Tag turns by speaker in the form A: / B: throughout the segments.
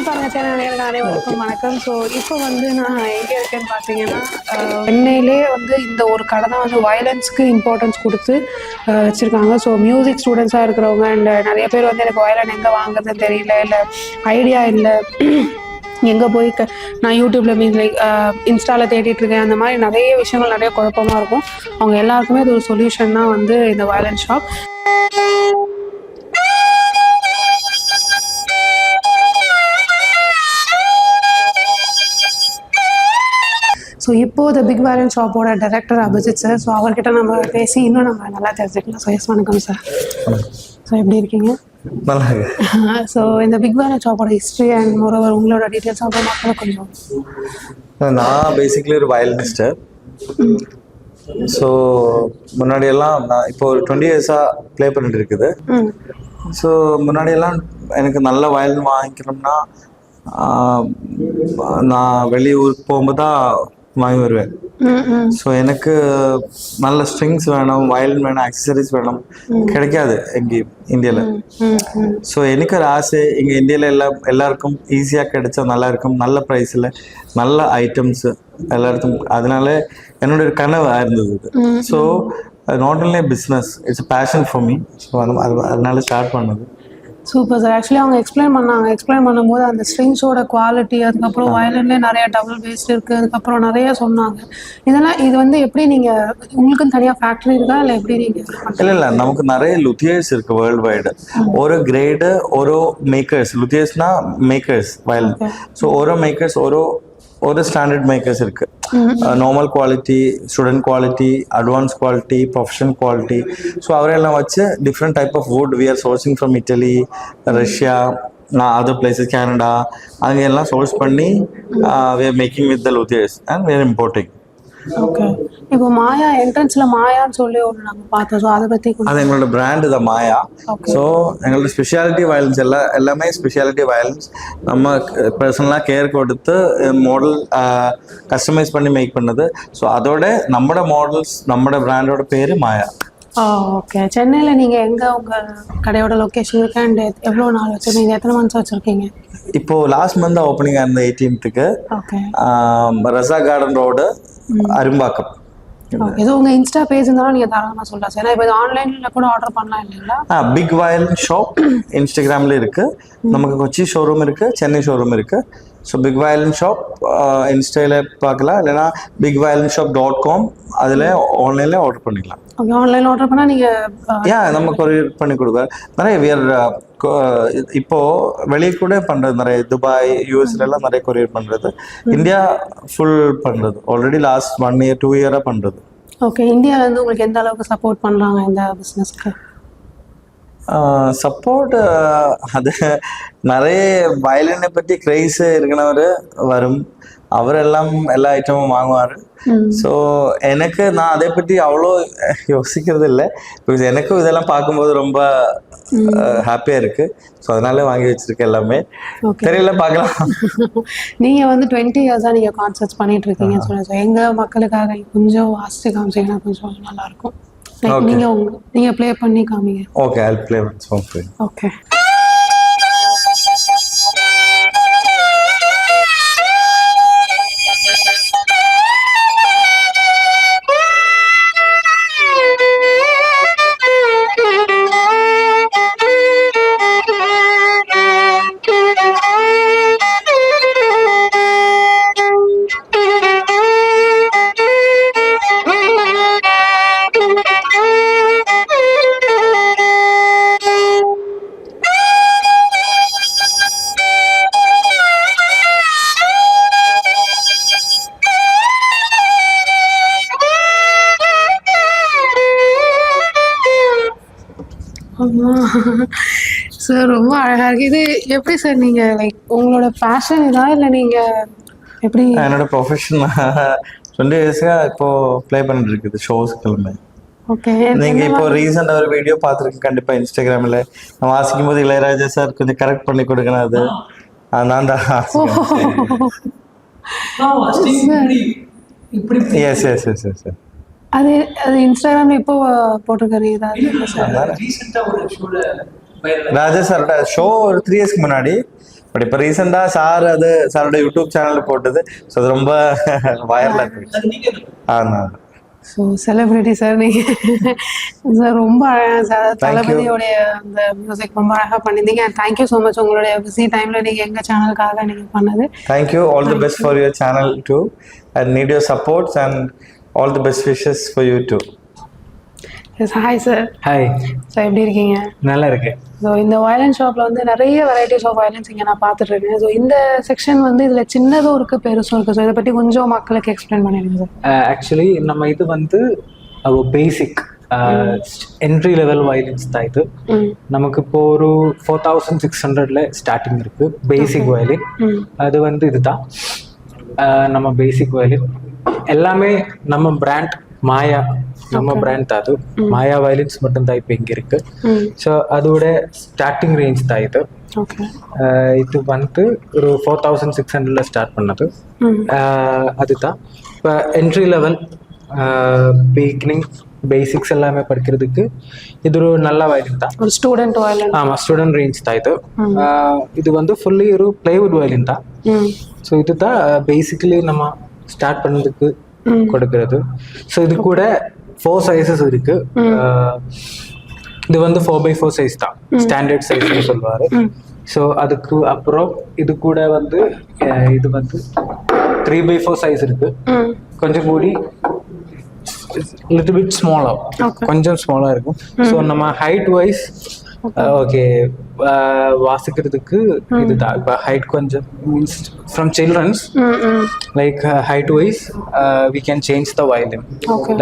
A: பாருங்க சேனல் அனைவருக்கும் வணக்கம். ஸோ இப்போ வந்து நான் எங்கே இருக்கேன்னு பார்த்தீங்கன்னா சென்னையிலே வந்து இந்த ஒரு கடை தான் வந்து வயலன்ஸ்க்கு இம்பார்ட்டன்ஸ் கொடுத்து வச்சுருக்காங்க. ஸோ மியூசிக் ஸ்டூடெண்ட்ஸாக இருக்கிறவங்க அண்ட் நிறைய பேர் வந்து எனக்கு வயலன் எங்கே வாங்குறதுன்னு தெரியல, இல்லை ஐடியா இல்லை, எங்கே போய் நான் யூடியூப்பில் மீன்ஸ் லைக் இன்ஸ்டாவில் தேடிட்டுருக்கேன், அந்த மாதிரி நிறைய விஷயங்கள் நிறைய குழப்பமாக இருக்கும். அவங்க எல்லாருக்குமே அது ஒரு சொல்யூஷன் தான் வந்து இந்த வயலன் ஷாப். ஸோ இப்போது த பிக் வயலன் ஷாப்போட டைரக்டர் அபிஜித் சார். ஸோ அவர்கிட்ட நம்ம பேசி இன்னும் நம்ம நல்லா தெரிஞ்சுக்கலாம். ஸோ எஸ் வணக்கம் சார். ஸோ எப்படி இருக்கீங்க?
B: நல்லா.
A: ஸோ இந்த பிக் வயலன் ஷாப்போட ஹிஸ்ட்ரி அண்ட் மோரோவர் உங்களோட டீட்டெயில்ஸ் அப்புறம் மக்களும் கொஞ்சம்.
B: நான் பேசிக்கலி ஒரு வயலினிஸ்ட்டு. ஸோ முன்னாடியெல்லாம் நான் இப்போ ஒரு 20 இயர்ஸாக ப்ளே பண்ணிட்டு இருக்குது. ஸோ முன்னாடியெல்லாம் எனக்கு நல்ல வயலின் வாங்கிக்கணும்னா நான் வெளியூருக்கு போகும்போது தான் வாங்கி வருவேன். ஸோ எனக்கு நல்ல ஸ்ட்ரிங்ஸ் வேணும், வயலின் வேணும், ஆக்சசரிஸ் வேணும், கிடைக்காது எங்கேயும் இந்தியாவில். ஸோ எனக்கு ஒரு ஆசை, இங்கே இந்தியாவில் எல்லாருக்கும் ஈஸியாக கிடைச்சா நல்லா இருக்கும், நல்ல ப்ரைஸில் நல்ல ஐட்டம்ஸு எல்லாருக்கும். அதனால என்னுடைய கனவாக இருந்தது. So not only business, it's passion for me. So அதனால ஸ்டார்ட் பண்ணது.
A: Super sir. ஆக்சுவலி அவங்க எக்ஸ்பிளைன் பண்ணும்போது அந்த ஸ்ட்ரிங்ஸோட குவாலிட்டி, அதுக்கப்புறம் வயலின்லேயே நிறைய டபுள் பேஸ் இருக்குது, அதுக்கப்புறம் நிறைய சொன்னாங்க. இது வந்து எப்படி நீங்கள் உங்களுக்குன்னு தனியாக ஃபேக்ட்ரி இருக்கா இல்லை எப்படி நீங்கள்?
B: இல்லை நமக்கு நிறைய லுத்தியர்ஸ் இருக்குது வேர்ல்டு வைடு. ஒரு கிரேடு ஒரு மேக்கர்ஸ், லுத்தியர்ஸ்னா மேக்கர்ஸ் வயலின். ஸோ ஒரு மேக்கர்ஸ் ஒரு ஸ்டாண்டர்ட் மேக்கர்ஸ் இருக்கு. Normal quality, student quality, advance quality, professional quality. So அவரெல்லாம் வச்சு different type of wood we are sourcing from Italy, Russia, other places, Canada, அங்கே எல்லாம் சோர்ஸ் பண்ணி we are making with the luthiers and we are importing.
A: Okay. இப்போ மாயா என்ட்ரன்ஸ்ல மாயான்னு சொல்லி ஒன்று நாங்கள் பார்த்தோம். ஸோ அதை பற்றி
B: அது எங்களோட பிராண்டு தான் மாயா. ஸோ எங்களோட ஸ்பெஷாலிட்டி வயலன்ஸ் எல்லாமே ஸ்பெஷாலிட்டி வயலன்ஸ். நம்ம பர்சனலாக கேர் கொடுத்து மாடல் கஸ்டமைஸ் பண்ணி மேக் பண்ணது. ஸோ அதோட நம்மளோட மாடல்ஸ், நம்மளோட பிராண்டோட பேர் மாயா.
A: ஓகே. சென்னையில் நீங்கள் எங்கே உங்கள் கடையோட லொக்கேஷன் இருக்கு அண்ட் எவ்வளோ நாள் வச்சுருக்கீங்க, எத்தனை மந்த்ஸ் வச்சுருக்கீங்க?
B: இப்போ லாஸ்ட் மந்த் ஓப்பனிங் ஆயிருந்த 18th
A: okay.
B: Raza garden road, Arumbakkam.
A: இது உங்கள் இன்ஸ்டா பேஜ் இருந்தாலும் நீங்கள் தாராளமாக சொல்லலாம் சார். இப்போ இது ஆன்லைனில் கூட ஆர்டர் பண்ணலாம் இல்லைங்களா?
B: பிக் வயலின் ஷாப் இன்ஸ்டாகிராமில் இருக்குது. நமக்கு கொச்சி ஷோரூம் இருக்குது, சென்னை ஷோரூம் இருக்குது. ஸோ பிக் வயலின் ஷாப் இன்ஸ்டாவில் பார்க்கலாம், இல்லைனா bigviolinshop.com அதில் ஆன்லைனில் ஆர்டர் பண்ணிக்கலாம்.
A: ஓகே. ஆன்லைனில் ஆர்டர் பண்ணால் நீங்கள்
B: நம்ம கொரியர் பண்ணி கொடுக்குறோம். நிறைய வியர் இப்போது வெளியே கூட பண்ணுறது, நிறைய துபாய், யூஎஸ்லாம் நிறைய கொரியர் பண்ணுறது, இந்தியா ஃபுல் பண்ணுறது. ஆல்ரெடி லாஸ்ட் 1 year 2 year பண்ணுறது.
A: ஓகே. இந்தியாவிலேருந்து உங்களுக்கு எந்த அளவுக்கு சப்போர்ட் பண்ணுறாங்க இந்த பிஸ்னஸ்க்கு?
B: சப்போர்ட் அது நிறைய வயலினை பற்றி கிரேஸ் இருக்கிறவர் வரும், அவரெல்லாம் எல்லா ஐட்டமும் வாங்குவார். ஸோ நான் அதை பற்றி அவ்வளோ யோசிக்கிறது இல்லை. பிகாஸ் எனக்கும் இதெல்லாம் பார்க்கும்போது ரொம்ப ஹாப்பியாக இருக்குது. ஸோ அதனால வாங்கி வச்சிருக்கேன் எல்லாமே. தெரியல, பார்க்கலாம்.
A: நீங்கள் வந்து 20 years நீங்கள் கான்சர்ட்ஸ் பண்ணிட்டு இருக்கீங்கன்னு சொல்லுங்க. எங்கள் மக்களுக்காக கொஞ்சம் வாசிச்சு காமிச்சிங்கன்னா கொஞ்சம் நல்லாயிருக்கும். நீங்கள் ப்ளே பண்ணி காமிங்க.
B: Okay, I'll play one song for you.
A: Okay. Sir ரொம்ப அழகா இருக்கு. இது எப்படி சார் நீங்க லைக் உங்களோட பேஷன் இதா இல்லை நீங்க எப்படி?
B: என்னோட ப்ரொஃபஷன் 20 years-ஆ இப்போ ப்ளே பண்ணிட்டு இருக்குது ஷோஸ்க்குமே.
A: ஓகே.
B: நீங்க இப்போ ரீசெண்டா ஒரு வீடியோ பார்த்துருக்கீங்க கண்டிப்பா இன்ஸ்டாகிராமில். நான் வாசிக்கும் போது இளையராஜா சார் கொஞ்சம் கரெக்ட் பண்ணி கொடுக்கணும். அது நான் தான். எஸ் எஸ் எஸ் எஸ்
A: அது அது இன்ஸ்டாகிராம்ல இப்போ போட்டிருக்காரு. ஏதாவது
C: ரீசெண்டா ஒரு ஷோல
B: ராஜா சாரோட ஷோ ஒரு 3 இயர்ஸ்க்கு முன்னாடி. பட் இப்போ ரீசெண்டாக சாரோட யூடியூப் சேனலில் போட்டது. ஸோ அது ரொம்ப வைரலாக இருக்கு. ஆமாம்.
A: ஸோ செலிபிரிட்டி சார் நீங்கள் சார் ரொம்ப அழகாக சார் தளபதியோடைய அந்த மியூசிக் ரொம்ப அழகாக பண்ணியிருந்தீங்க. அண்ட் தேங்க்யூ ஸோ மச் உங்களுடைய பிஸி டைமில் நீங்கள் எங்கள் சேனலுக்காக நீங்கள் பண்ணது.
B: Thank you. All the best for your channel too. And need your supports and all the best wishes for you too.
A: Hi sir.
C: Hi
A: sir, எப்படி இருக்கீங்க?
C: நல்லா இருக்கு.
A: ஸோ இந்த வயலன்ஸ் ஷாப்பில் வந்து நிறைய வெரைட்டிஸ் ஆஃப் வயலன்ஸ் இங்கே நான் பார்த்துட்டு இருக்கேன். ஸோ இந்த செக்ஷன் வந்து இதில் சின்னதும் இருக்குது பெருசும் இருக்குது. ஸோ இதை பற்றி கொஞ்சம் மக்களுக்கு எக்ஸ்பிளைன் பண்ணிடுங்க சார்.
C: ஆக்சுவலி நம்ம இது வந்து பேசிக் என்ட்ரி லெவல் வயலன்ஸ் தான் இது. நமக்கு இப்போ ஒரு 4600 ஸ்டார்டிங் இருக்கு பேசிக் வயலின். அது வந்து இதுதான் நம்ம பேசிக் வயலின். எல்லாமே நம்ம பிராண்ட் மாயா, நம்ம பிராண்ட் தான் அது. மாயா வயலின்ஸ் மட்டும் தான் இப்போ இங்கே இருக்கு. ஸோ அதோட ஸ்டார்டிங் ரேஞ்ச் தான் இது. இது வந்து ஒரு 4600 ஸ்டார்ட் பண்ணது. அதுதான் இப்போ என்ட்ரி லெவல் பிகினிங் பேசிக்ஸ் எல்லாமே படிக்கிறதுக்கு இது ஒரு நல்ல வயலின் தான்.
A: ஒரு ஸ்டூடெண்ட் வயலின்.
C: ஆமாம், ஸ்டூடெண்ட் ரேஞ்ச் தான் இது. இது வந்து ஃபுல்லி ஒரு பிளைவுட் வயலின் தான். ஸோ இதுதான் பேசிக்கலி நம்ம ஸ்டார்ட் பண்ணதுக்கு கொடுக்கிறது. ஸோ இது கூட 4 சைஸஸ் இருக்கு. இது வந்து 4x4 சைஸ் தான், ஸ்டாண்டர்ட் சைஸ்னு சொல்லுவாரு. ஸோ அதுக்கு அப்புறம் இது கூட வந்து இது வந்து 3x4 சைஸ் இருக்கு. கொஞ்சம் கூடி லிட்டில் பிட் ஸ்மாலா, கொஞ்சம் ஸ்மாலா இருக்கும். ஸோ நம்ம ஹைட் வைஸ் ஓகே வாசிக்கிறதுக்கு இதுதான். இப்போ ஹைட் கொஞ்சம் means from childrens like height wise we can change the violin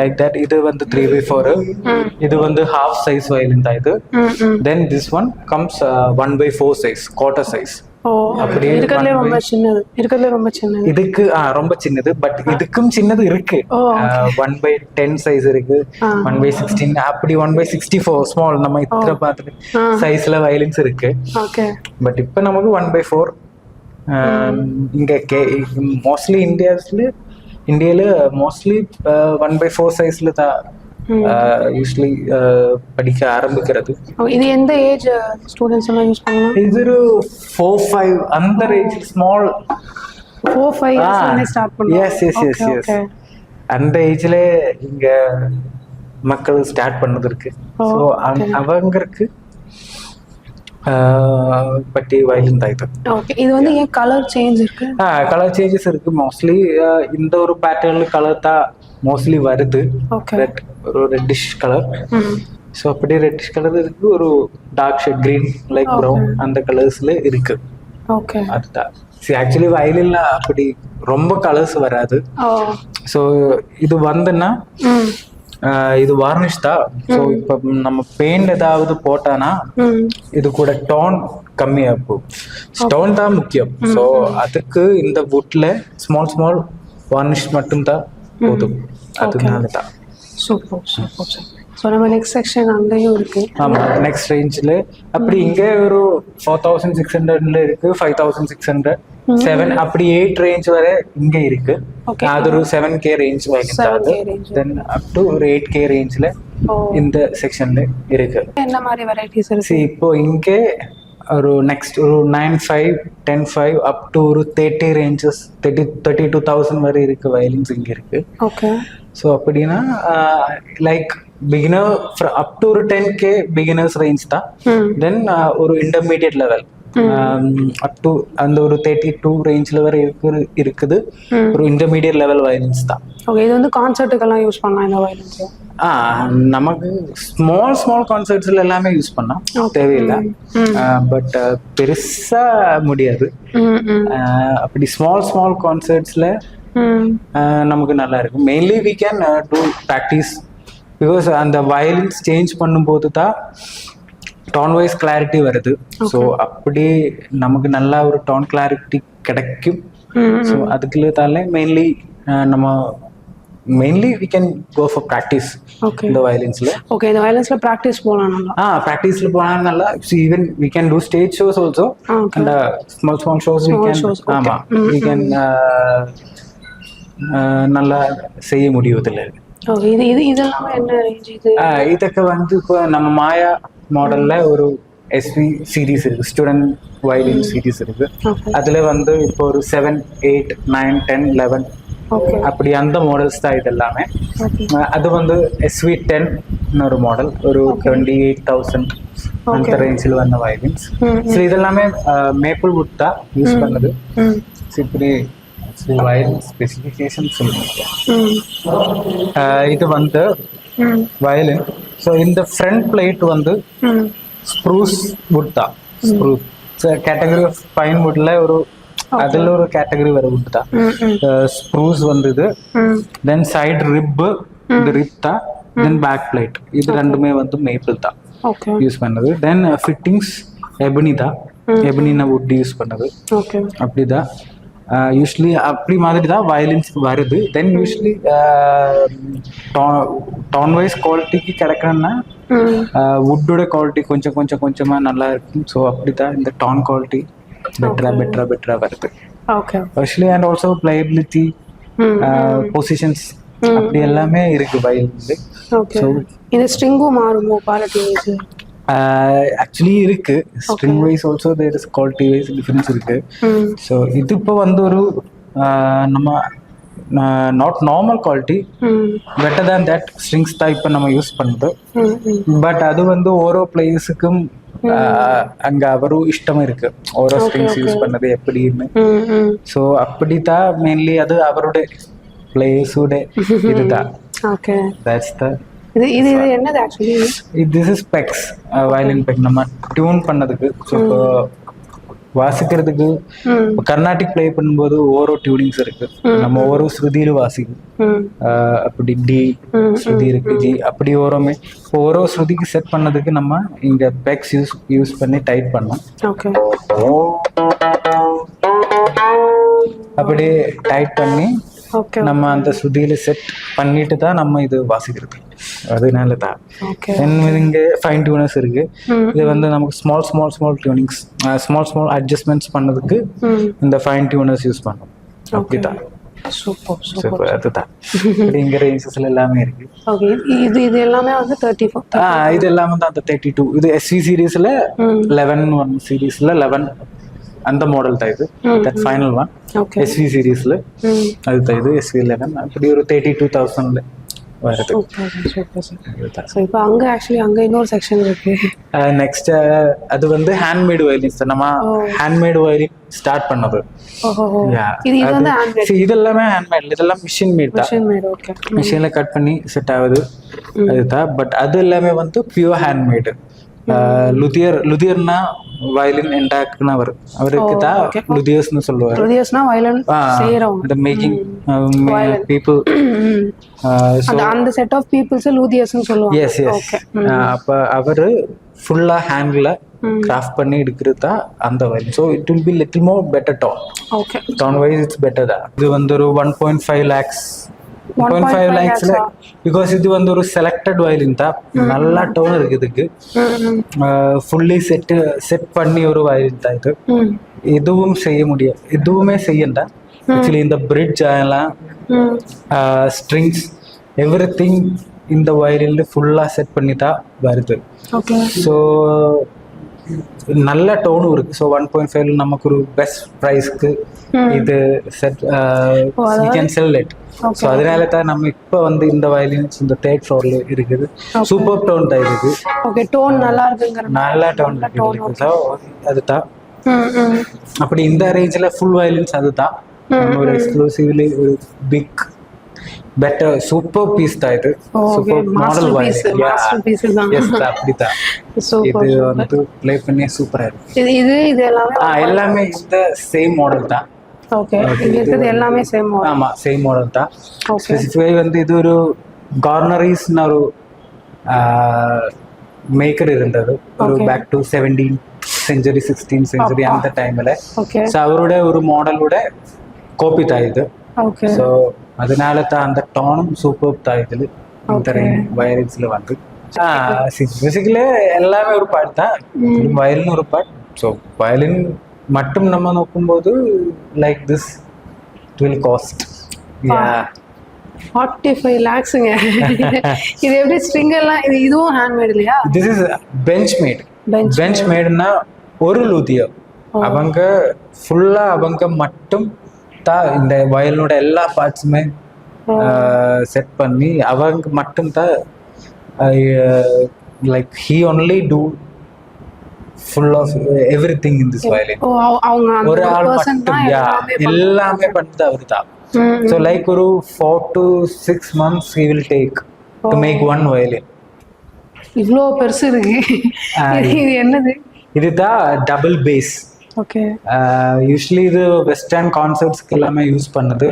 C: like that. இது வந்து 3x4. இது வந்து ஹாஃப் சைஸ் வயலின் தான் இது. Then this one comes 1x4 size, quarter size.
A: அப்படியே இருக்கிறதுல ரொம்ப சின்னது, இருக்கிறதுல ரொம்ப சின்னது.
C: இதுக்கு ரொம்ப சின்னது, பட் இதுக்கும் சின்னது இருக்கு. 1/10 சைஸ் இருக்கு, 1/16, அப்படி 1/64 ஸ்மால். நம்ம இத்தனை பார்த்துட்டு சைஸ்ல வயலின்ஸ் இருக்கு. பட் இப்ப நமக்கு 1/4 இங்க மோஸ்ட்லி இந்தியால மோஸ்ட்லி 1/4 சைஸ்ல தான் யூஸ்வலி படிக்க ஆரம்பிக்கிறது.
A: இது எந்த ஏஜ் ஸ்டூடெண்ட்ஸ் எல்லாம் யூஸ் பண்ணலாம்?
C: இது ஒரு 4-5 அந்த ஏஜ், ஸ்மால்
A: 4-5 இயர்ஸ்ல ஸ்டார்ட் பண்ணுவாங்க.
C: எஸ் அந்த ஏஜ்ல இங்க மக்கள் ஸ்டார்ட் பண்ணது இருக்கு. ஸோ அவங்களுக்கு பட்டி வயலின் தான் இது.
A: ஓகே, இது வந்து ஏன் கலர் சேஞ்ச் இருக்கு?
C: கலர் சேஞ்சஸ் இருக்கு. மோஸ்ட்லி இந்த ஒரு பேட்டர்ன்ல கலர் தான் மோஸ்ட்லி வருது. ஒரு ரெட்டிஷ் கலர். ஸோ அப்படி ரெட்டிஷ் கலர் இருக்கு, ஒரு dark shade green like brown அந்த கலர்ஸ்ல இருக்கு.
A: ஓகே,
C: அதுதான். ஆக்சுவலி வயலின்ல அப்படி ரொம்ப கலர்ஸ் வராது. ஸோ இது வந்துன்னா இது வார்னிஷ் தான். ஸோ இப்போ நம்ம பெயிண்ட் ஏதாவது போட்டானா இது கூட டோன் கம்மியாகும். ஸ்டோன் தான் முக்கியம். ஸோ அதுக்கு இந்த வுட்ல ஸ்மால் வார்னிஷ் மட்டும் தான் போதும். அதனால தான்.
A: Super super. ஸோ நம்ம நெக்ஸ்ட் செக்ஷன் அங்கேயும் இருக்கு.
C: ஆமாம், நெக்ஸ்ட் ரேஞ்சில் அப்படி இங்கே ஒரு 4600ல இருக்கு, 5600, 7 அப்படி 8 ரேஞ்ச் வரை இங்கே இருக்கு. அது ஒரு 7K range வாங்கிட்டாது. Then up to ஒரு 8K ரேஞ்சில் இந்த செக்ஷன்ல இருக்கு.
A: என்ன மாதிரி வெரைட்டிஸ் இருக்கு?
C: இப்போ இங்கே ஒரு நெக்ஸ்ட் ஒரு 9,500, 10,500 அப் டு ஒரு 30 ரேஞ்சஸ், 32,000 வரை இருக்கு வயலின்ஸ் இங்கே இருக்கு.
A: ஓகே.
C: ஸோ அப்படின்னா லைக் பிகினர் அப் டு ஒரு 10K பிகினர்ஸ் ரேஞ்ச் தான். தென் ஒரு இன்டர்மீடியட் லெவல் அப் டு அந்த ஒரு 32 ரேஞ்சில் வரை இருக்குது. ஒரு இன்டர்மீடியட் லெவல் வயலின்ஸ் தான்.
A: ஓகே, இது வந்து கான்சர்ட்டுக்கெல்லாம் யூஸ் பண்ணலாம் இந்த வயலின்ஸ்?
C: நமக்கு ஸ்மால் கான்சர்ட்ஸ்ல எல்லாமே யூஸ் பண்ணலாம், தேவையில்லை. பட் பெருசா முடியாது. அப்படி ஸ்மால் கான்சர்ட்ஸ்ல நமக்கு நல்லா இருக்கும். Mainly we can do practice because அந்த வயலின்ஸ் சேஞ்ச் பண்ணும்போது தான் டோன் வைஸ் கிளாரிட்டி வருது. ஸோ அப்படி நமக்கு நல்லா ஒரு டோன் கிளாரிட்டி கிடைக்கும். ஸோ அதுக்குள்ளே தானே மெயின்லி நம்ம we can go for practice. இந்த வயலின்ஸ்ல.
A: ஓகே, இந்த வயலின்ஸ்ல பிராக்டிஸ் போலாம் நல்லா.
C: பிராக்டிஸ்ல போனா நல்லா. even we can do stage shows also. and small shows we can. ஆமா, we can நல்லா செய்ய முடியும் இதுல.
A: ஓகே, இது இதெல்லாம் என்ன ரேஞ்ச்? இது
C: இதுக்கு வந்து இப்போ நம்ம மாயா மாடல்ல ஒரு எஸ்வி சீரீஸ் இருக்கு, ஸ்டூடெண்ட் வயலின் சீரீஸ் இருக்கு.
A: Okay.
C: அதுல வந்து இப்போ ஒரு 7, 8, 9, 10, 11
A: ஓகே
C: அப்படி அந்த மாடல்ஸ் தான் இது எல்லாமே.
A: ஓகே
C: அது வந்து SV10 ஒரு மாடல், ஒரு 28,000 அந்த ரேஞ்சில் வந்த வயலின்ஸ். ஸோ இதெல்லாமே மேப்பிள் வுட் தான் யூஸ் பண்ணது. ஸோ இப்படி வயலின் ஸ்பெசிஃபிகேஷன் சொல்லுங்க. இது வந்து வயலின். ஸோ இந்த ஃப்ரண்ட் பிளேட் வந்து ஸ்ப்ரூஸ் வுட் தான். ஸ்ப்ரூஸ் கேட்டகரி ஆஃப் பைன் வுட்ல ஒரு அதுல ஒரு கேட்டகரி வர வுட் தான். ஸ்ப்ரூஸ் வந்தது, தென் சைடு ரிப், இந்த ரிப் தான், தென் பேக் பிளேட், இது ரெண்டுமே வந்து மேப்பிள் தான்
A: ஓகே
C: யூஸ் பண்ணது. தென் ஃபிட்டிங்ஸ் எபனி தான், எபனினா வுட் யூஸ் பண்ணது.
A: ஓகே
C: அப்படிதான் யூஸ்வலி அப்படி மாதிரி தான் வயலின்ஸ் வருது. தென் யூஸ்வலி டோன் வைஸ் குவாலிட்டிக்கு கிடைக்கணும்னா வுட்டோட குவாலிட்டி கொஞ்சம் கொஞ்சம் கொஞ்சமாக நல்லா இருக்கும். ஸோ அப்படி தான் இந்த டோன் குவாலிட்டி பெட்டரா வருது
A: okay
C: actually. And also playability, positions அப்படி எல்லாமே இருக்கு வயலின்ல.
A: ஓகே இந்த ஸ்ட்ரிங்கும் மாறுமோ குவாலிட்டி வைஸ்?
C: ஆக்சுவலி இருக்கு, string wise also there is quality wise difference இருக்கு. ஸோ இது இப்போ வந்து ஒரு நம்ம not normal quality, better than that strings தான் இப்போ நம்ம யூஸ் பண்ணுது. பட் அது வந்து ஓரோ பிளேஸுக்கும் அங்க அவரும் இஷ்டம் இருக்கு, ஓரோ ஸ்ட்ரிங்ஸ் யூஸ் பண்ணது எப்படின்னு. ஸோ அப்படித்தான் மெயின்லி அது அவருடைய பிளேஸோட இதுதான்.
A: ஓகே
C: தட்ஸ் த
A: இது இது இது என்னது actually?
C: This is pegs, violin peg நம்ம டியூன் பண்ணதுக்கு. ஸோ இப்போ வாசிக்கிறதுக்கு கர்நாடிக் ப்ளே பண்ணும்போது ஓரோ டியூனிங்ஸ் இருக்கு, நம்ம ஓரோ ஸ்ருதியில வாசிக்கும். அப்படி டி ஸ்ருதி இருக்கு, ஜி அப்படி ஓரோமே ஓரோ ஸ்ருதிக்கு செட் பண்ணதுக்கு நம்ம இங்க பெக்ஸ் யூஸ் பண்ணி டைப் பண்ணோம்.
A: ஓகே
C: அப்படி டைப் பண்ணி
A: ஓகே
C: நம்ம அந்த ஸ்ருதியில செட் பண்ணிட்டு தான் நம்ம இது வாசிக்கிறது. அதனால தான்
A: ஓகே
C: இங்க ஃபைன் டியூனர்ஸ் இருக்கு. இது வந்து நமக்கு ஸ்மால் டியூனிங்ஸ், ஸ்மால் அட்ஜஸ்ட்மெண்ட்ஸ் பண்ணதுக்கு இந்த ஃபைன் டியூனர்ஸ் யூஸ் பண்ணோம். அப்படிதான்.
A: Super
C: super.
A: சூப்பர்
C: அதுதான் இங்க ரேஞ்சஸ்ல எல்லாமே இருக்கு.
A: ஓகே இது இது எல்லாமே வந்து 34.
C: இது எல்லாமே தான் அந்த 32. இது SV சீரீஸ்ல 11 சீரீஸ்ல 11 அந்த மாடல் தான் இது. That final one
A: okay
C: SV சீரீஸ்ல அதுதான் இது SV11. அப்படி ஒரு 32,000ல வருது.
A: Super super sir. ஸோ இப்போ அங்கே ஆக்சுவலி அங்கே இன்னொரு செக்ஷன் இருக்கு.
C: நெக்ஸ்ட் அது வந்து ஹேண்ட்மேட் வயலின்ஸ். நம்ம ஹேண்ட்மேட் வயலின் ஸ்டார்ட் பண்ணது.
A: ஓஹோ இது இது வந்து ஹேண்ட்மேட்?
C: இதெல்லாமே ஹேண்ட்மேட், இதெல்லாம் மிஷின் மேட் தான்.
A: Machine made. ஓகே
C: மிஷின்ல கட் பண்ணி செட் ஆகுது அதுதான். பட் அது எல்லாமே வந்து பியூர் ஹேண்ட்மேட். லுதியர்னா வயலின் எண்டாக்குனவர், அவருக்கு தான் லுதியர்ஸ்னு சொல்லுவாரு.
A: லுதியர்ஸ்னா வயலின் செய்றவங்க,
C: the making people.
A: அந்த செட் ஆஃப் பீப்புள்ஸ் லுதியர்ஸ்னு சொல்லுவாங்க.
C: Yes yes. அப்ப அவரு ஃபுல்லா ஹேண்ட்ல கிராஃப்ட் பண்ணி எடுக்கிறது தான் அந்த violin. So it will be little more better tone.
A: Okay
C: tone wise it's better தான். இது வந்து ஒரு 1.5 lakhs 1.5 lakhsல, பிகாஸ் இது வந்து ஒரு செலக்டட் வயலின் தான். நல்லா டோன் இருக்கு இதுக்கு. ஃபுல்லி செட் பண்ணி ஒரு வயலின் தான் இது. எதுவும் செய்ய முடியாது, எதுவுமே செய்யண்டா. ஆக்சுவலி இந்த பிரிட்ஜ் எல்லாம் ஸ்ட்ரிங்ஸ் எவ்ரிதிங் இந்த வயலின்ல ஃபுல்லா செட் பண்ணி தான் வருது. ஸோ நல்ல டோனும் இருக்கு. ஸோ 1.5 நமக்கு ஒரு பெஸ்ட் ப்ரைஸ்க்கு இது set we can sell it. So அதனால தான் நம்ம இப்போ வந்து இந்த வயலின்ஸ் இந்த 3rd floorல இருக்குது. சூப்பர் டோன் தான் இருக்கு.
A: ஓகே டோன் நல்லா இருக்குங்கிற
C: நல்ல டோன் இருக்கு. ஸோ அதுதான் அப்படி இந்த ரேஞ்சில் ஃபுல் வயலின்ஸ் அதுதான். ஒரு எக்ஸ்க்ளூசிவ்லி ஒரு பிக் பெட்டர் சூப்பர் பீஸ் தான் இது. Super model violin. எஸ் அப்படிதான். இது வந்து ப்ளே பண்ணி சூப்பரா இருக்கு.
A: இது இது
C: எல்லாமே இந்த சேம் மாடல் தான்.
A: ஓகே இங்க இருக்குது எல்லாமே சேம் மாடல்.
C: ஆமா சேம் மாடல் தான். ஸ்பெசிஃபை வந்து இது ஒரு கார்னரிஸ்ன ஒரு மேக்கர் இருந்தது. ஒரு back to 17th century 16th century அந்த டைம்ல. ஸோ அவரோட ஒரு மாடலோட காப்பி தான் இது.
A: ஓகே
C: ஸோ அதனால தான் அந்த டோனும் சூப்பர் தான் இதுல இந்த வயலின்ஸ்ல வந்து. மியூசிக்ல எல்லாமே ஒரு பார்ட் தான், வயலின் ஒரு பார்ட். ஸோ வயலின் மட்டும் நம்ம நோக்கும்போது like this it will cost
A: 45 lakhsங்க. இது எப்படி ஸ்ட்ரிங் எல்லாம்? இதுவும் ஹேண்ட்மேட் இல்லையா?
C: This is bench made. Bench மேடுனா ஒரு லூதியோ அவங்க ஃபுல்லா அவங்க மட்டும் தான் இந்த வயலோட எல்லா பார்ட்ஸுமே செட் பண்ணி அவங்க மட்டும் தான் like he only do full of everything in this violin.
A: அவங்க
C: ஒரு ஆள் மட்டும் எல்லாமே பண்ணது அவரு தான். ஸோ லைக் ஒரு 4 to 6 months he will take to make one violin.
A: இவ்வளோ பெருசு இருக்கு. இது என்னது?
C: இதுதான் டபுள் பேஸ்.
A: ஓகே.
C: யூஸ்வலி இது வெஸ்டர்ன் கான்சர்ட்ஸ்க்கு எல்லாமே யூஸ் பண்ணுது.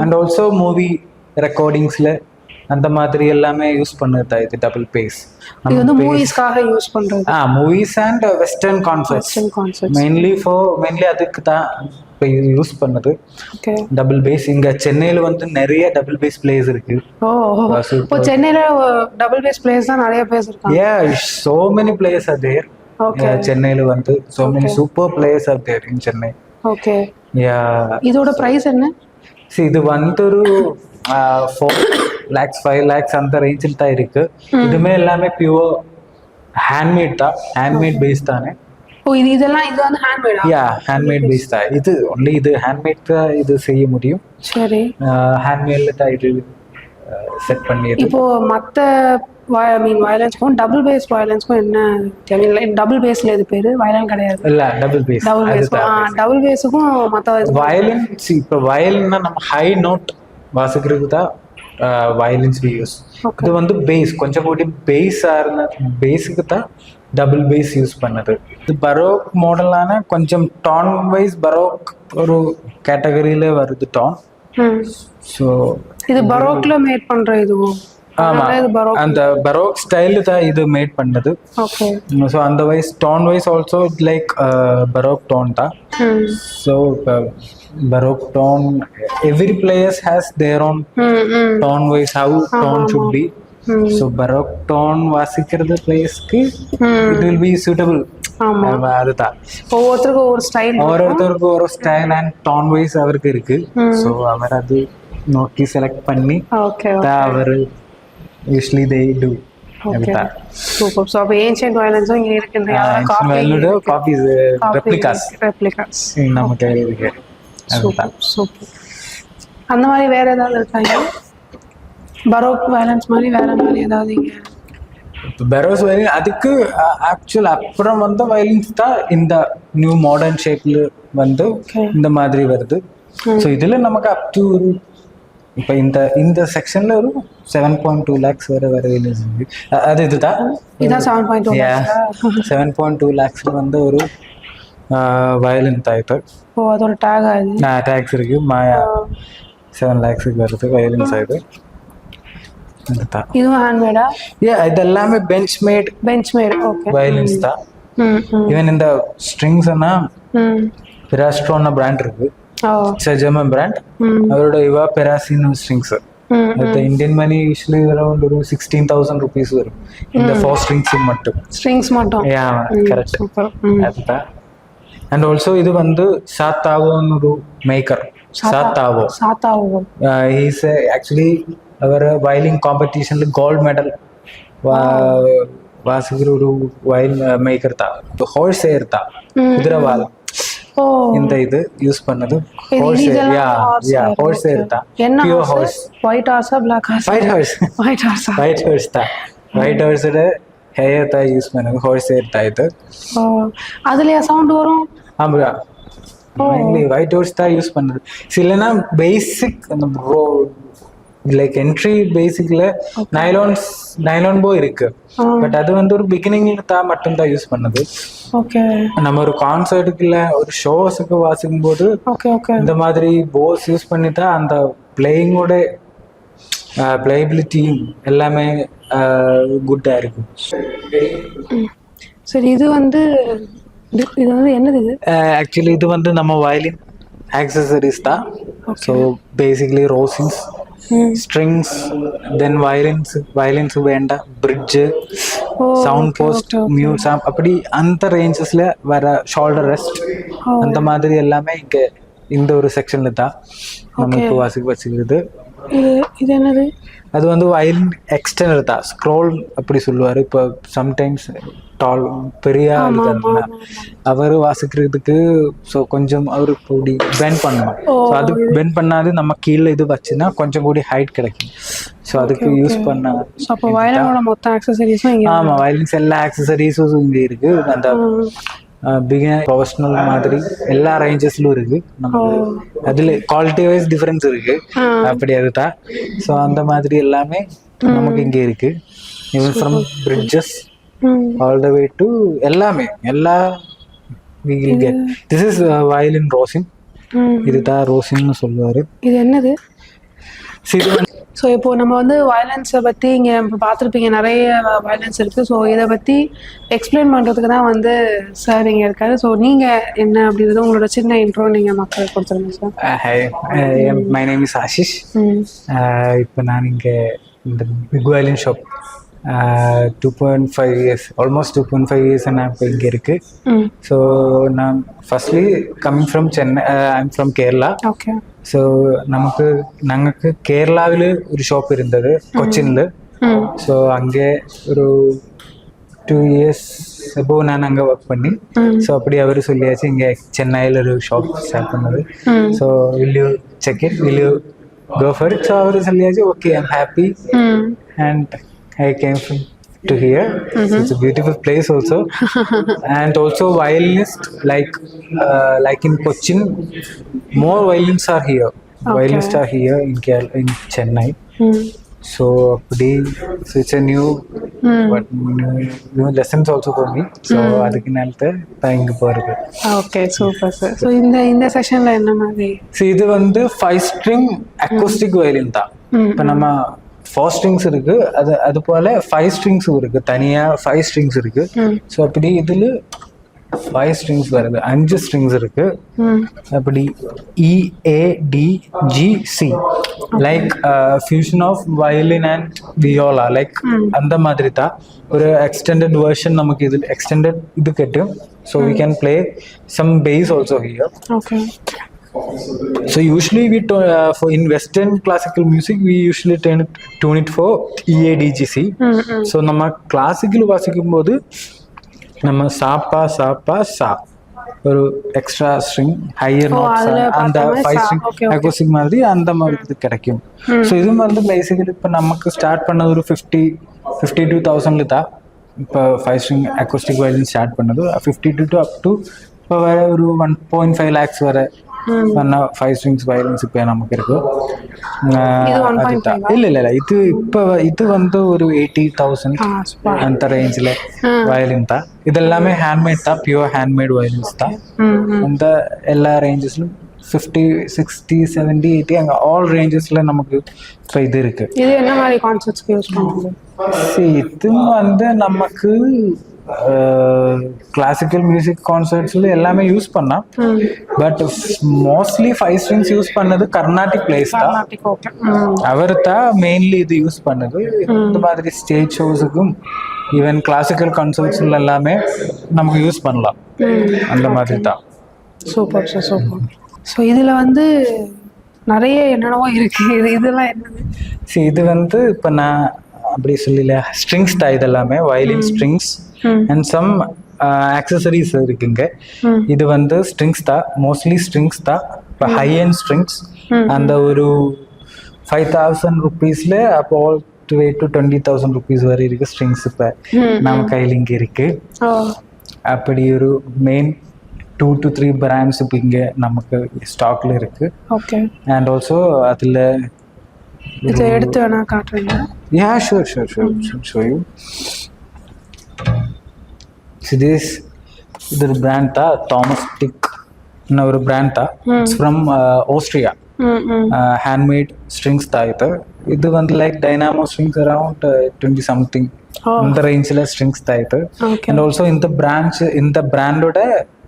C: அண்ட் ஆல்சோ மூவி ரெக்கார்டிங்ஸ்ல அந்த மாதிரி எல்லாமே யூஸ் பண்ணுது இது டபுள் பேஸ்.
A: இது வந்து மூவிஸ்க்காக யூஸ் பண்றது.
C: Movies and western concerts mainly அதுக்கு தான் இப்போ யூஸ் பண்ணுது.
A: ஓகே.
C: டபுள் பேஸ் இங்க சென்னையில வந்து நிறைய டபுள் பேஸ் பிளேஸ் இருக்கு.
A: இப்போ சென்னையில டபுள் பேஸ் பிளேஸ் தான் நிறைய பிளேஸ் இருக்காங்க.
C: so many players are there.
A: Okay.
C: சென்னையில வந்து so many super players are there in Chennai.
A: Okay. இதோட பிரைஸ் என்ன?
C: இது வந்து ஒரு 4 lakhs 5 lakhs அந்த ரேஞ்சில் தான் இருக்கு. இதுமே எல்லாமே பியூர் ஹேண்ட்மேட் தான், ஹேண்ட்மேட் பேஸ் தானே.
A: இதெல்லாம் இது வந்து ஹேண்ட்மேடா?
C: ஹேண்ட்மேட் பேஸ் தான் இது. ஒன்லி இது ஹேண்ட்மேட் தான் இது செய்ய முடியும்.
A: சரி.
C: ஹேண்ட்மேட்ல தான் இது செட் பண்ணியது.
A: இப்போ மத்த வயலன்ஸ்க்கும் டபுள் பேஸ் வயலன்ஸ்க்கும் என்ன? டபுள் பேஸ்ல இது பேரு வயலன் கிடையாது.
C: இல்ல டபுள் பேஸ்.
A: டபுள் பேஸுக்கும் மத்த
C: வயலின் இப்போ வயலின்னா நம்ம ஹை நோட் வாசிக்கிறது தான் வயலின்ஸ் வி யூஸ். இது வந்து பேஸ் கொஞ்சம் கூடி பேஸ் ஆறுன பேஸுக்கு தான் டபுள் பேஸ் யூஸ் பண்ணது. இது பரோக் மாடலான கொஞ்சம் டான் வைஸ் பரோக் ஒரு கேட்டகரியில வருது டான். ஸோ
A: இது பரோக்ல மேட் பண்ற இதுவும்.
C: ஆமா, அந்த பரோக் ஸ்டைல் தான் இது மேட் பண்ணது.
A: ஓகே.
C: ஸோ அந்த wise tone wise also like baroque tone தான். So baroque tone, every players has their own tone wise how tone should be. So baroque tone வாசிக்கிறது பிளேஸ்க்கு it will be suitable. அதுதான்
A: ஒவ்வொருத்தருக்கும் ஒரு
C: style and tone wise அவருக்கு இருக்கு. So அவர் அது நோக்கி செலக்ட் பண்ணி அவர் usually they do.
A: Super. So அப்போ ஏன்ஷியன்ட் வயலன்ஸும் இங்கே இருக்கு.
C: காப்பீஸ் ரெப்ளிகாஸ் நமக்கு இருக்கு.
A: சூப்பர். அந்த மாதிரி வேற ஏதாவது இருக்காங்க? பரோக் வயலன்ஸ் மாதிரி வேற மாதிரி ஏதாவது இங்க?
C: பரோஸ் வயலின் அதுக்கு ஆக்சுவல் அப்புறம் வந்த வயலின்ஸ் தான் இந்த நியூ மாடர்ன் ஷேப்ல வந்து இந்த மாதிரி வருது. ஸோ இதுல நமக்கு அப் டு இப்போ இந்த செக்ஷன்ல ஒரு 7.2 lakhs வரை வயலின்ஸ் இருக்கு. அது இதுதான் 7.2 lakhs வந்து ஒரு வயலின் தாய்த்து.
A: அதோட
C: டேக்ஸ் இருக்கு. மாயா 7 lakhs வருது வயலின் சைடு.
A: இதுவும் ஹேண்ட்மேடா?
C: இது எல்லாமே பெஞ்ச் மேட் வயலின்ஸ் தான். ஈவன் இந்த ஸ்ட்ரிங்ஸ்னா பெராஸ்ட்ரோன பிராண்ட் இருக்கு. German brand. அவரோட இவா பெராசின் strings. Indian money usually around ஒரு 16,000 rupees வரும் இந்த 4 ஸ்ட்ரிங்ஸ் மட்டும். கரெக்ட். அதுதான். அண்ட் ஆல்சோ இது வந்து சாத்தாவோன்னு ஒரு மேக்கர். சாத்தாவோ இஸ் ஆக்சுவலி அவர் வயலின் காம்படிஷன்ல கோல்ட் மெடல் வாசிக்கிற ஒரு வயலின் மேக்கர் தான். ஹார்ஸ் ஏர் தான், குதிரவால். இந்த இது யூஸ் பண்ணது ஹார்ஸ் ஏர் தான். Pure horse.
A: ஒயிட் ஹார்ஸா பிளாக் ஹார்ஸ்?
C: ஒயிட் ஹார்ஸ் தான். ஒயிட் ஹார்ஸோட ஹேர் தான் யூஸ் பண்ணது. ஹார்ஸ் ஏர் தான் இது.
A: அதுலயா சவுண்ட் வரும்?
C: ஆமா, ஒயிட் ஹார்ஸ் தான் யூஸ் பண்ணது. இல்லைன்னா பேசிக் அந்த லைக் என்ட்ரி பேசிக்ல நைலான் போ இருக்கு. பட் அது வந்து ஒரு பிகினிங்ல தான் மட்டும் தான் யூஸ் பண்ணது. நம்ம ஒரு கான்சர்ட்டுக்குள்ள ஒரு ஷோஸுக்கு வாசிக்கும் போது இந்த மாதிரி போஸ் யூஸ் பண்ணி தான் அந்த பிளேயிங்கோட பிளேபிலிட்டி எல்லாமே குட்டா இருக்கு.
A: சரி, இது வந்து என்னது?
C: ஆக்சுவலி இது வந்து நம்ம வயலின் ஆக்சசரிஸ் தான். ஸோ பேசிக்லி ரோசிங்ஸ், ஸ்ட்ரிங்ஸ், தென் வயலின்ஸ் வேண்ட பிரிட்ஜு, சவுண்ட் போஸ்ட், மியூட் சாம், அப்படி அந்த ரேஞ்சஸ்ல வர ஷோல்டர் ரெஸ்ட் அந்த மாதிரி எல்லாமே இங்கே இந்த ஒரு செக்ஷன்ல தான் நமக்கு வச்சுக்கிறது.
A: இது என்னது?
C: அது வந்து வயலின் எக்ஸ்டெண்டர் தான். ஸ்க்ரோல் அப்படி சொல்லுவார். இப்போ சம்டைம்ஸ் டால் பெரிய ஆள் தானே அவர் வாசிக்கிறதுக்கு ஸோ கொஞ்சம் அவர் கூடி பெண்ட் பண்ணணும் ஸோ அது பெண்ட் பண்ணாது நம்ம கீழே இது வச்சுன்னா கொஞ்சம் கூடி ஹைட் கிடைக்கும் ஸோ அதுக்கு யூஸ் பண்ண
A: அப்போ வயலினோட மொத்த ஆக்சசரிஸும் இங்கே
C: ஆமாம் வயலின்ஸ் எல்லா ஆக்சசரிஸும் இங்கே இருக்கு அந்த பிகினர் ப்ரொஃபஷனல் மாதிரி எல்லா ரேஞ்சஸ்லும் இருக்கு நமக்கு அதுல குவாலிட்டி வைஸ் டிஃபரன்ஸ் இருக்கு அப்படி அதுதான் ஸோ அந்த மாதிரி எல்லாமே நமக்கு இங்கே இருக்கு even from bridges all the way to எல்லாமே எல்லா திஸ் இஸ் வயலின் ரோசின் இதுதான் ரோசின்னு சொல்லுவாரு
A: இது என்னது ஸோ இப்போ நம்ம வந்து வயலன்ஸை பற்றி இங்கே பார்த்துருப்பீங்க நிறைய வயலன்ஸ் இருக்குது ஸோ இதை பற்றி எக்ஸ்பிளைன் பண்ணுறதுக்கு தான் வந்து சார் இங்கே இருக்காரு ஸோ நீங்கள் என்ன அப்படின்றது உங்களோட சின்ன இன்ட்ரோ நீங்கள் மக்களுக்கு கொடுத்துருங்க sir.
C: Hi my name is Ashish. இப்போ நான் இங்கே இந்த big violin shop 2.5 years almost 2.5 years நான் இப்போ இங்கே இருக்கு. ஸோ நான் firstly coming from Chennai I'm from Kerala.
A: Okay.
C: So ഞങ്ങൾക്ക് കേരളാവിൽ ഒരു ഷോപ്പ് ഇരുന്നത് കൊച്ചിനിൽ. ஸோ அங்கே ஒரு 2 years அபோ நான் அங்கே ஒர்க் பண்ணி ஸோ அப்படி அவர் சொல்லியாச்சு இங்கே சென்னையில் ஒரு ஷாப் ஸ்டார்ட் பண்ணது. So will you check it, will you go for it? So அவர் சொல்லியாச்சு okay I'm happy and I came to here. So it's a beautiful place also. And also violinist like in Cochin, more violins are here. Okay. Violinists are here in Chennai. So it's a new lessons also for me. So adukku naltha thank you.
A: Okay, super sir. So இந்த செஷன்ல என்ன மாதிரி?
C: So இது வந்து 5 string acoustic violin தான். இப்ப நம்ம 4 strings இருக்கு, அது போல 5 strings இருக்கு, தனியா 5 strings இருக்கு. ஸோ அப்படி இதுல 5 strings வருது, 5 strings இருக்கு. அப்படி EADGC like fusion of violin and viola like அந்த மாதிரி தான். ஒரு எக்ஸ்டெண்டட் வெர்ஷன் நமக்கு இதில் எக்ஸ்டெண்டட் இது கட்டும். So we can play some bass also here.
A: Okay.
C: So usually for in Western classical music we usually tune it for EADGC. So நம்ம classical வாசிக்கும்போது நம்ம சாப்பா சாப்பா சா ஒரு எக்ஸ்ட்ரா ஸ்ட்ரிங் ஹையர் நோட்ஸ் அந்த 5 ஸ்ட்ரிங் அக்கோஸ்டிக் மாதிரி அந்த மாதிரி கிடைக்கும். ஸோ இது வந்து பேசிக்கலி இப்போ நமக்கு ஸ்டார்ட் பண்ணது ஒரு 52,000 தான். இப்போ 5 ஸ்ட்ரிங் அக்கோஸ்டிக் வயலின் ஸ்டார்ட் பண்ணது 52 to up to இப்போ வர ஒரு 1.5 lakhs வர 5 strings violins இப்போ நமக்கு இருக்கு. இல்ல இது வந்து ஒரு 80,000 அந்த ரேஞ்சில் வயலின் தான். இதெல்லாமே ஹேண்ட்மேட் தான், பியூர் ஹேண்ட்மேட் வயலின்ஸ் தான். அந்த எல்லா ரேஞ்சஸ்லும் 50, 60, 70, 80 அங்கே ஆல் ரேஞ்சஸில் நமக்கு இப்போ இது இருக்கு.
A: இது என்ன மாதிரி கான்செப்ட்ஸ்க்கு யூஸ் பண்ணுவாங்க?
C: இது வந்து நமக்கு கிளாசிக்கல் மியூசிக் கான்சர்ட்ஸ்ல எல்லாமே யூஸ் பண்ணா, பட் மோஸ்ட்லி 5 strings யூஸ் பண்ணது கர்நாடிக் பிளேஸ் தான். அவர் தான் மெயின்லி இது யூஸ் பண்ணது. இந்த மாதிரி ஸ்டேஜ் ஷோஸுக்கும் ஈவன் கிளாசிக்கல் கான்சர்ட்ஸ்ல எல்லாமே நமக்கு யூஸ் பண்ணலாம் அந்த மாதிரி தான்.
A: Super sir, super. ஸோ இதில் வந்து நிறைய என்னென்னவோ இருக்கு, இதெல்லாம் என்னது?
C: சரி, இது வந்து இப்போ நான் அப்படி சொல்லல ஸ்ட்ரிங்ஸ் தான். இதெல்லாமே violin strings and some accessories இருக்குங்க. இது வந்து ஸ்ட்ரிங்ஸ் தான், மோஸ்ட்லி ஸ்ட்ரிங்ஸ் தான். இப்போ ஹை அண்ட் ஸ்ட்ரிங்ஸ் அந்த ஒரு 5,000 rupeesல அப்போ all to way to 20,000 rupees வரை இருக்கு ஸ்ட்ரிங்ஸ் இப்போ நம்ம கையில் இங்கே இருக்கு. அப்படி ஒரு மெயின் 2 to 3 brands இப்போ இங்கே நமக்கு ஸ்டாக்ல இருக்கு.
A: ஓகே.
C: அண்ட் ஆல்சோ அதில்
A: இதை எடுத்து வேணா காட்டுறீங்க?
C: Yeah, sure. Show you. See this, இது ஒரு பிராண்ட் தான், Thomastic ன்னு ஒரு பிராண்ட் தான். It's from Austria. Handmade strings தான் இது. இது வந்து லைக் டைனாமோ ஸ்ட்ரிங்ஸ் அரவுண்ட் 20 something இந்த ரேஞ்சில் ஸ்ட்ரிங்ஸ் தான் இது. அண்ட் ஆல்சோ இந்த பிராண்டோட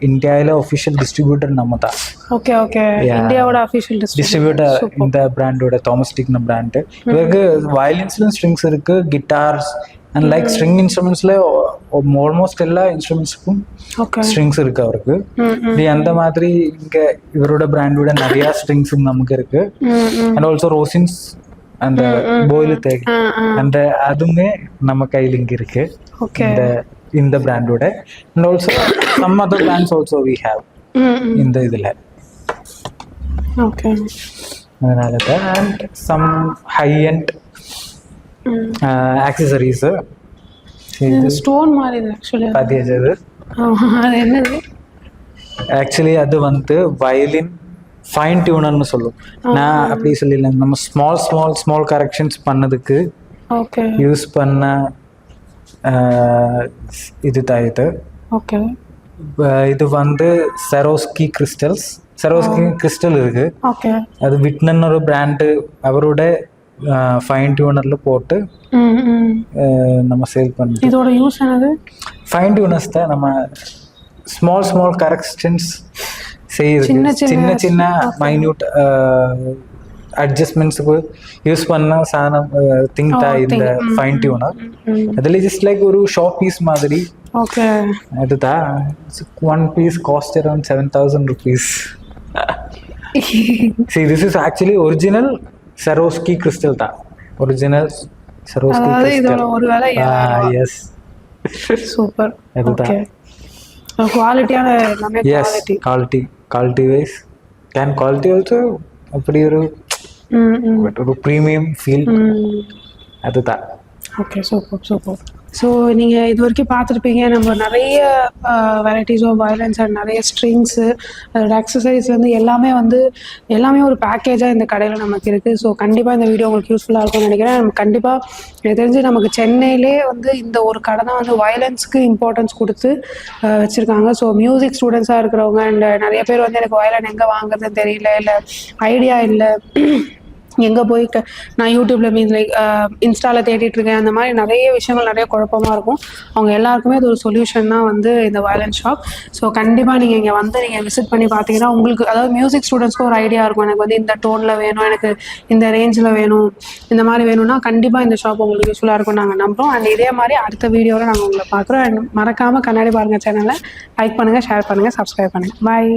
C: இந்தியாவில் ஒஃபிஷியல் டிஸ்ட்ரிபியூட்டர் நம்ம தான்.
A: ஓகே. இந்தியாவோட அஃபிஷியல்
C: டிஸ்ட்ரிபியூட்டர் இந்த பிராண்டோட தாமஸ்டிக்னு பிராண்டு. இவருக்கு வயலின்ஸ்லும் ஸ்ட்ரிங்ஸ் இருக்கு, கிட்டார்ஸ் அண்ட் லைக் ஸ்ட்ரிங் இன்ஸ்ட்ருமெண்ட்ஸ்ல ஆல்மோஸ்ட் எல்லா இன்ஸ்ட்ருமெண்ட்ஸுக்கும் ஸ்ட்ரிங்ஸ் இருக்கு அவருக்கு. அந்த மாதிரி இங்க இவரோட பிராண்டோட நிறைய ஸ்ட்ரிங்ஸ் நமக்கு இருக்கு. அண்ட் ஆல்சோ ரோசின்ஸ் அந்த போயில் தேக்கு அந்த அதுவுமே நம்ம கையில் இங்க இருக்கு. இந்த இந்த பிராண்டோட and also some other brands also we have இந்த இதில்.
A: ஓகே.
C: அதனால தான் and some high and accessories.
A: Stone மாதிரி ஆக்சுவலி
C: பார்த்தது
A: அது என்னது?
C: ஆக்சுவலி அது வந்து வயலின் ஃபைன் டியூனர்னு சொல்லும். நான் அப்படி சொல்லிடலாம், நம்ம ஸ்மால் கரெக்ஷன்ஸ் பண்ணதுக்கு
A: ஓகே
C: யூஸ் பண்ண இது தான் இது.
A: ஓகே.
C: இது வந்து செரோஸ்கி கிறிஸ்டல் இருக்கு.
A: ஓகே.
C: அது விட்னன் ஒரு பிராண்டு அவரோட ஃபைன் டியூனரில் போட்டு நம்ம சேல் பண்ணுறோம்.
A: இதோட யூஸ் என்னது?
C: ஃபைன் டியூனர்ஸ் தான் நம்ம ஸ்மால் கரெக்ஷன்ஸ் செய்யுது. சின்ன மைன்யூட் அட்ஜஸ்ட்மெண்ட்ஸுக்கு யூஸ் பண்ண சாதனம் திங் தான் இந்த ஃபைன் டியூனர். அதில் ஜஸ்ட் லைக் ஒரு ஷாப் பீஸ் மாதிரி.
A: ஓகே.
C: அதுதான் one piece cost around 7,000 rupees. See, this is actually original Swarovski crystal தான். Original Swarovski crystal.
A: இதோட ஒருவேளை
C: yes.
A: சூப்பர்.
C: அதுதான்.
A: குவாலிட்டியான எல்லாமே
C: quality wise can quality also அப்படி ஒரு ப்ரீமியம் ஃபீல். அதுதான்.
A: ஓகே. சூப்பர். ஸோ நீங்கள் இது வரைக்கும் பார்த்துருப்பீங்க, நம்ம நிறைய வெரைட்டிஸ் ஆஃப் வயலன்ஸ் அண்ட் நிறைய ஸ்ட்ரிங்ஸு அதோட அக்சசரிஸ்லேருந்து எல்லாமே ஒரு பேக்கேஜாக இந்த கடையில் நமக்கு இருக்குது. ஸோ கண்டிப்பாக இந்த வீடியோ உங்களுக்கு யூஸ்ஃபுல்லாக இருக்கும்னு நினைக்கிறேன். நம்ம கண்டிப்பாக எனக்கு தெரிஞ்சு நமக்கு சென்னையிலே வந்து இந்த ஒரு கடை தான் வந்து வயலன்ஸ்க்கு இம்பார்ட்டன்ஸ் கொடுத்து வச்சுருக்காங்க. ஸோ மியூசிக் ஸ்டூடெண்ட்ஸாக இருக்கிறவங்க அண்ட் நிறைய பேர் வந்து எனக்கு வயலன் எங்கே வாங்குறதுன்னு தெரியல, இல்லை ஐடியா இல்லை, எங்கே போய் நான் யூடியூப்ல மீன்ஸ் லைக் இன்ஸ்டாவில் தேடிட்டுருக்கேன், அந்த மாதிரி நிறைய விஷயங்கள் நிறைய குழப்பமாக இருக்கும். அவங்க எல்லாருக்குமே அது ஒரு சொல்யூஷன் தான் வந்து இந்த வயலன்ஸ் ஷாப். ஸோ கண்டிப்பாக நீங்கள் இங்கே வந்து நீங்கள் விசிட் பண்ணி பார்த்தீங்கன்னா உங்களுக்கு, அதாவது மியூசிக் ஸ்டூடெண்ட்ஸ்க்கு ஒரு ஐடியா இருக்கும், எனக்கு வந்து இந்த டோனில் வேணும், எனக்கு இந்த ரேஞ்சில் வேணும், இந்த மாதிரி வேணும்னா கண்டிப்பாக இந்த ஷாப் உங்களுக்கு யூஸ்ஃபுல்லாக இருக்கும் நாங்கள் நம்புகிறோம். அண்ட் இதே மாதிரி அடுத்த வீடியோவில் நாங்கள் உங்களை பார்க்குறோம். அண்ட் மறக்காமல் கண்ணாடி பாருங்கள் சேனலை லைக் பண்ணுங்கள், ஷேர் பண்ணுங்கள், சப்ஸ்கிரைப் பண்ணுங்கள். பாய்.